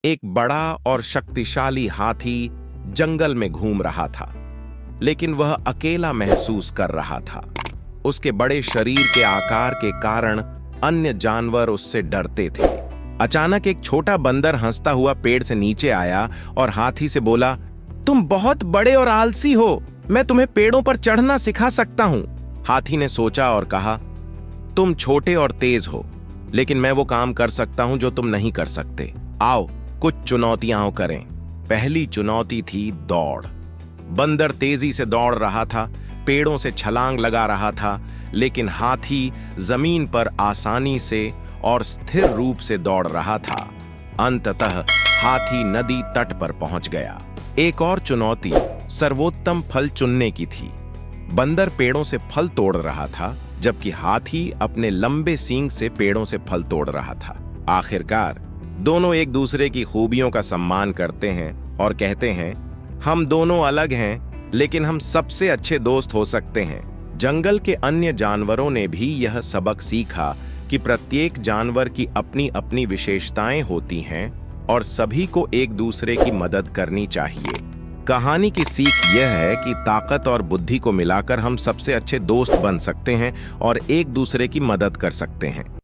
एक बड़ा और शक्तिशाली हाथी जंगल में घूम रहा था, लेकिन वह अकेला महसूस कर रहा था। उसके बड़े शरीर के आकार के कारण अन्य जानवर उससे डरते थे। अचानक एक छोटा बंदर हंसता हुआ पेड़ से नीचे आया और हाथी से बोला, तुम बहुत बड़े और आलसी हो, मैं तुम्हें पेड़ों पर चढ़ना सिखा सकता हूं। हाथी ने सोचा और कहा, तुम छोटे और तेज हो, लेकिन मैं वो काम कर सकता हूं जो तुम नहीं कर सकते। आओ कुछ चुनौतियां करें। पहली चुनौती थी दौड़। बंदर तेजी से दौड़ रहा था, पेड़ों से छलांग लगा रहा था, लेकिन हाथी जमीन पर आसानी से और स्थिर रूप से दौड़ रहा था। अंततः हाथी नदी तट पर पहुंच गया। एक और चुनौती सर्वोत्तम फल चुनने की थी। बंदर पेड़ों से फल तोड़ रहा था, जबकि हाथी अपने लंबे सींग से पेड़ों से फल तोड़ रहा था। आखिरकार दोनों एक दूसरे की खूबियों का सम्मान करते हैं और कहते हैं, हम दोनों अलग हैं, लेकिन हम सबसे अच्छे दोस्त हो सकते हैं। जंगल के अन्य जानवरों ने भी यह सबक सीखा कि प्रत्येक जानवर की अपनी अपनी विशेषताएं होती हैं और सभी को एक दूसरे की मदद करनी चाहिए। कहानी की सीख यह है कि ताकत और बुद्धि को मिलाकर हम सबसे अच्छे दोस्त बन सकते हैं और एक दूसरे की मदद कर सकते हैं।